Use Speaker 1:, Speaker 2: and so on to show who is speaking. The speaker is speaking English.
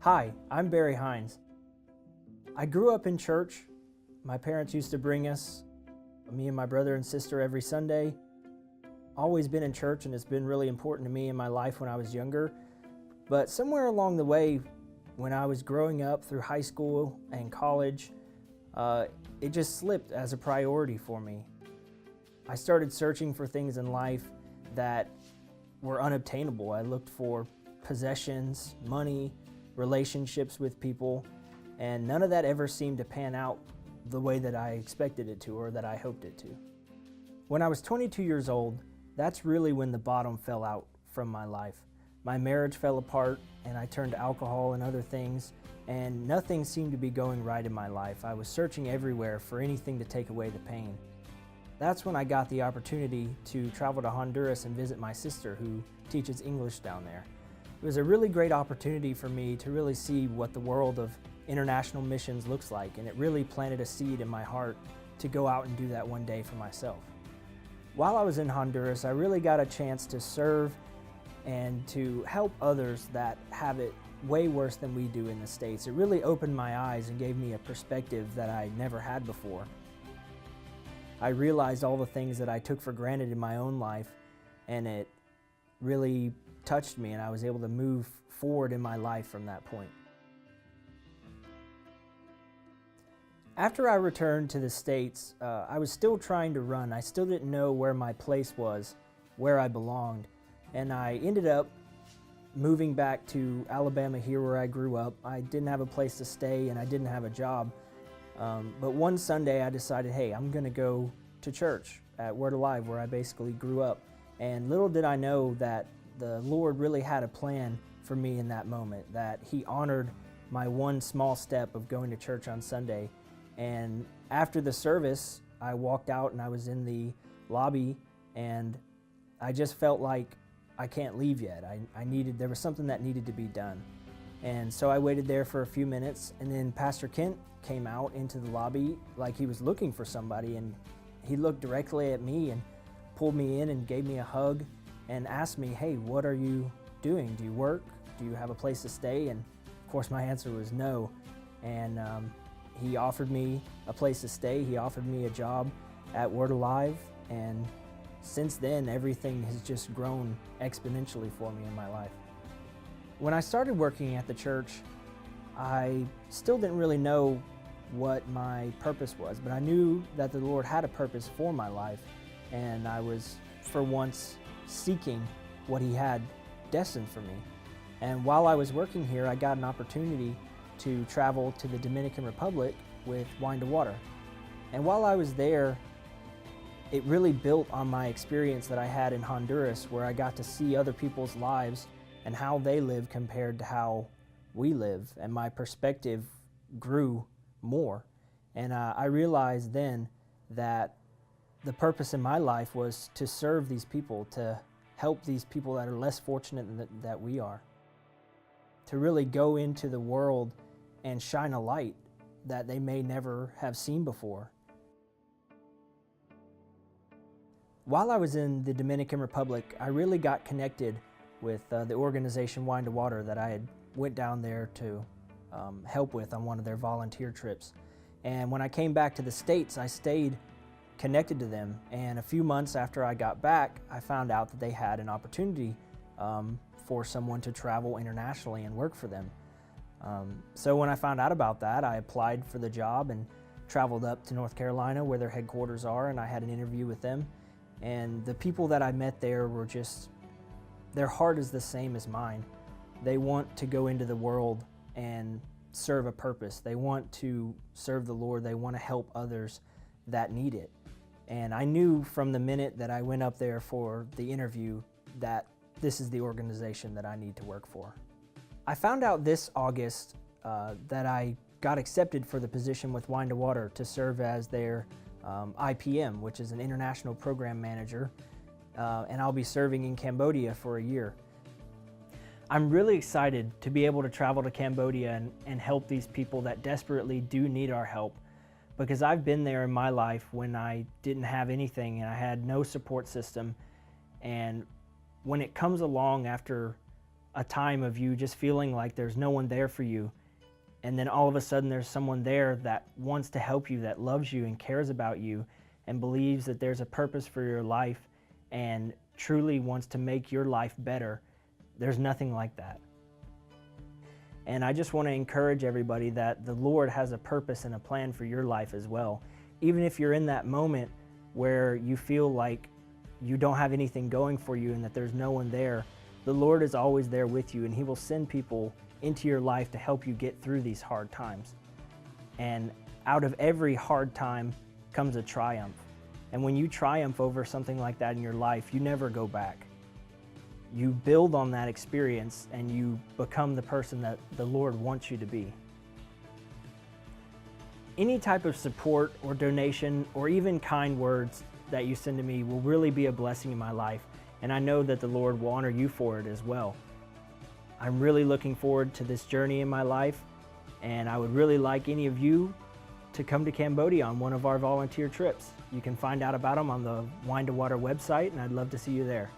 Speaker 1: Hi, I'm Barry Hinds. I grew up in church. My parents used to bring us, me and my brother and sister, every Sunday. Always been in church, and it's been really important to me in my life when I was younger. But somewhere along the way, when I was growing up through high school and college, it just slipped as a priority for me. I started searching for things in life that were unobtainable. I looked for possessions, money, relationships with people, and none of that ever seemed to pan out the way that I expected it to or that I hoped it to. When I was 22 years old, that's really when the bottom fell out from my life. My marriage fell apart, and I turned to alcohol and other things, and nothing seemed to be going right in my life. I was searching everywhere for anything to take away the pain. That's when I got the opportunity to travel to Honduras and visit my sister, who teaches English down there. It was a really great opportunity for me to really see what the world of international missions looks like, and it really planted a seed in my heart to go out and do that one day for myself. While I was in Honduras, I really got a chance to serve and to help others that have it way worse than we do in the States. It really opened my eyes and gave me a perspective that I never had before. I realized all the things that I took for granted in my own life, and it really touched me, and I was able to move forward in my life from that point. After I returned to the States, I was still trying to run. I still didn't know where my place was, where I belonged, and I ended up moving back to Alabama, here where I grew up. I didn't have a place to stay, and I didn't have a job. But one Sunday I decided, hey, I'm going to go to church at Word Alive, where I basically grew up. And little did I know that the Lord really had a plan for me in that moment, that He honored my one small step of going to church on Sunday. And after the service, I walked out and I was in the lobby, and I just felt like I can't leave yet. There was something that needed to be done. And so I waited there for a few minutes, and then Pastor Kent came out into the lobby like he was looking for somebody, and he looked directly at me and pulled me in and gave me a hug and asked me, hey, what are you doing? Do you work? Do you have a place to stay? And of course my answer was no. And he offered me a place to stay. He offered me a job at Word Alive, and since then everything has just grown exponentially for me in my life. When I started working at the church, I still didn't really know what my purpose was, but I knew that the Lord had a purpose for my life, and I was, for once, seeking what He had destined for me. And while I was working here, I got an opportunity to travel to the Dominican Republic with Wine to Water. And while I was there, it really built on my experience that I had in Honduras, where I got to see other people's lives and how they live compared to how we live, and my perspective grew more. And I realized then that the purpose in my life was to serve these people, to help these people that are less fortunate that we are, to really go into the world and shine a light that they may never have seen before. While I was in the Dominican Republic, I really got connected with the organization Wine to Water that I had went down there to help with on one of their volunteer trips. And when I came back to the States, I stayed connected to them. And a few months after I got back, I found out that they had an opportunity for someone to travel internationally and work for them. So when I found out about that, I applied for the job and traveled up to North Carolina, where their headquarters are, and I had an interview with them. And the people that I met there were just, their heart is the same as mine. They want to go into the world and serve a purpose. They want to serve the Lord. They want to help others that need it. And I knew from the minute that I went up there for the interview that this is the organization that I need to work for. I found out this August that I got accepted for the position with Wine to Water to serve as their IPM, which is an international program manager, and I'll be serving in Cambodia for a year. I'm really excited to be able to travel to Cambodia and help these people that desperately do need our help, because I've been there in my life when I didn't have anything and I had no support system. And when it comes along after a time of you just feeling like there's no one there for you, and then all of a sudden there's someone there that wants to help you, that loves you and cares about you and believes that there's a purpose for your life and truly wants to make your life better. There's nothing like that. And I just want to encourage everybody that the Lord has a purpose and a plan for your life as well. Even if you're in that moment where you feel like you don't have anything going for you and that there's no one there, the Lord is always there with you, and He will send people into your life to help you get through these hard times. And out of every hard time comes a triumph. And when you triumph over something like that in your life, you never go back. You build on that experience and you become the person that the Lord wants you to be. Any type of support or donation or even kind words that you send to me will really be a blessing in my life, and I know that the Lord will honor you for it as well. I'm really looking forward to this journey in my life, and I would really like any of you to come to Cambodia on one of our volunteer trips. You can find out about them on the Wine to Water website, and I'd love to see you there.